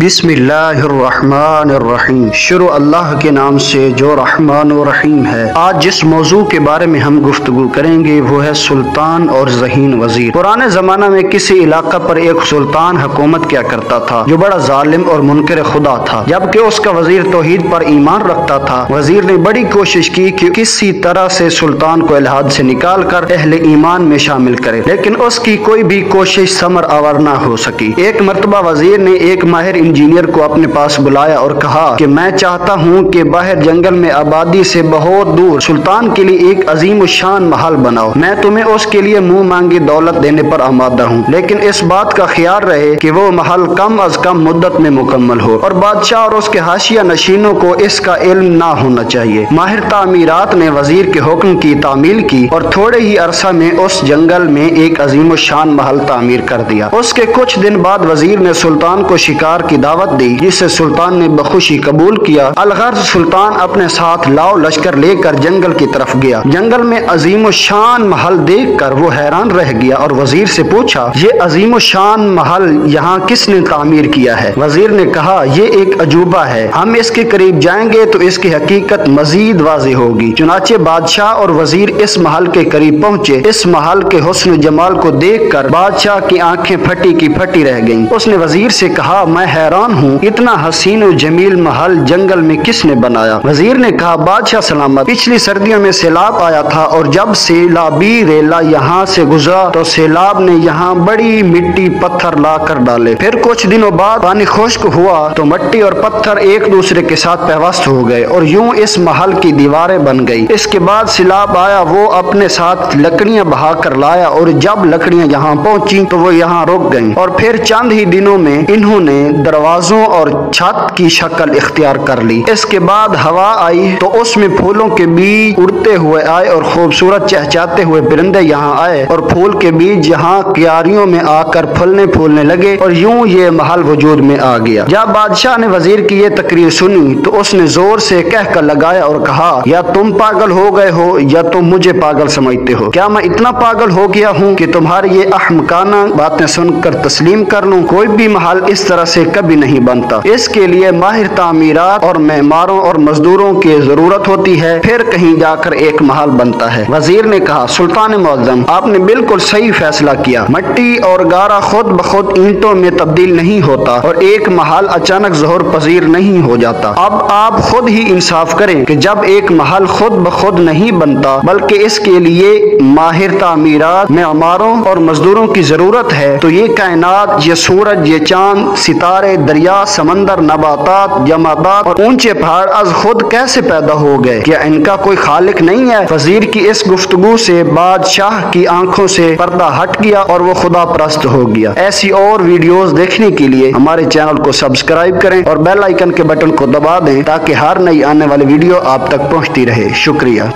बिस्मिल्लाहिर्रहमानिर्रहीम। शुरू अल्लाह के नाम से जो रहमान और रहीम है। आज जिस मौजू के बारे में हम गुफ्तगू करेंगे वो है सुल्तान और ज़हीन वजीर। पुराने ज़माना में किसी इलाका पर एक सुल्तान हुकूमत किया करता था जो बड़ा जालिम और मुनकर खुदा था, जबकि उसका वजीर तौहीद पर ईमान रखता था। वजीर ने बड़ी कोशिश की कि किसी तरह से सुल्तान को इल्हाद से निकाल कर अहले ईमान में शामिल करे, लेकिन उसकी कोई भी कोशिश समर आवर न हो सकी। एक मरतबा वजीर ने एक माहिर इंजीनियर को अपने पास बुलाया और कहा कि मैं चाहता हूँ कि बाहर जंगल में आबादी से बहुत दूर सुल्तान के लिए एक अजीम शान महल बनाओ। मैं तुम्हें उसके लिए मुंह मांगी दौलत देने पर आमादा हूँ, लेकिन इस बात का ख्याल रहे कि वो महल कम अज कम मुद्दत में मुकम्मल हो और बादशाह और उसके हाशिया नशीनों को इसका इल्म ना होना चाहिए। माहिर तामीरात ने वजीर के हुक्म की तामील की और थोड़े ही अरसा में उस जंगल में एक अजीम शान महल तामीर कर दिया। उसके कुछ दिन बाद वजीर ने सुल्तान को शिकार की दावत दी, जिसे सुल्तान ने बखुशी कबूल किया। अलगर्ज सुल्तान अपने साथ लाव लश्कर लेकर जंगल की तरफ गया। जंगल में अजीम शान महल देखकर वो हैरान रह गया और वजीर से पूछा, ये अजीम शान महल यहाँ किसने तामीर किया है? वजीर ने कहा, ये एक अजूबा है, हम इसके करीब जाएंगे तो इसकी हकीकत मजीद वाज़ेह होगी। चुनाचे बादशाह और वजीर इस महल के करीब पहुँचे। इस महल के हुस्न जमाल को देखकर बादशाह की आंखें फटी की फटी रह गईं। उसने वजीर से कहा, मैं हैरान हूँ, इतना हसीन और जमील महल जंगल में किसने बनाया? वजीर ने कहा, बादशाह सलामत, पिछली सर्दियों में सैलाब आया था और जब सैलाबी रेला यहाँ से गुजरा तो सैलाब ने यहाँ बड़ी मिट्टी पत्थर ला कर डाले। फिर कुछ दिनों बाद पानी खुश्क हुआ तो मिट्टी और पत्थर एक दूसरे के साथ पैवस्त हो गए और यूं इस महल की दीवारें बन गई। इसके बाद सैलाब आया, वो अपने साथ लकड़ियां बहा कर लाया और जब लकड़ियां यहाँ पहुंची तो वो यहाँ रुक गईं और फिर चंद ही दिनों में इन्होंने दरवाजों और छत की शक्ल इख्तियार कर ली। इसके बाद हवा आई तो उसमें फूलों के बीज उड़ते हुए आए और खूबसूरत चहचहाते हुए परिंदे यहाँ आए और फूल के बीज यहाँ क्यारियों में आकर फलने फूलने लगे और यूं ये महल वजूद में आ गया। जब बादशाह ने वजीर की ये तकरीर सुनी तो उसने जोर से कह कर लगाया और कहा, या तुम पागल हो गए हो या तुम मुझे पागल समझते हो? क्या मैं इतना पागल हो गया हूँ कि तुम्हारी ये अहमकाना बातें सुनकर तस्लीम कर लूं? कोई भी महल इस तरह से कभी नहीं बनता। इसके लिए माहिर तामीरात और मेमारों और मजदूरों की जरूरत होती है, फिर कहीं जाकर एक महल बनता है। वजीर ने कहा, सुल्तान मुअज्जम, आपने बिल्कुल सही फैसला किया। मिट्टी और गारा खुद ब खुद ईंटों में तब्दील नहीं होता और एक महल अचानक ज़ोहर पजीर नहीं हो जाता। अब आप खुद ही इंसाफ करें कि जब एक महल खुद ब खुद नहीं बनता बल्कि इसके लिए माहिर तामीरात, मेमारों और मजदूरों की जरूरत है, तो ये कायनात, ये सूरज, ये चांद, सितारे, दरिया, समंदर, नबातात, जमादात और ऊंचे पहाड़ आज खुद कैसे पैदा हो गए? क्या इनका कोई खालिक नहीं है? वजीर की इस गुफ्तगू से बादशाह की आंखों से पर्दा हट गया और वो खुदा परस्त हो गया। ऐसी और वीडियोस देखने के लिए हमारे चैनल को सब्सक्राइब करें और बेल आइकन के बटन को दबा दें ताकि हर नई आने वाली वीडियो आप तक पहुंचती रहे। शुक्रिया।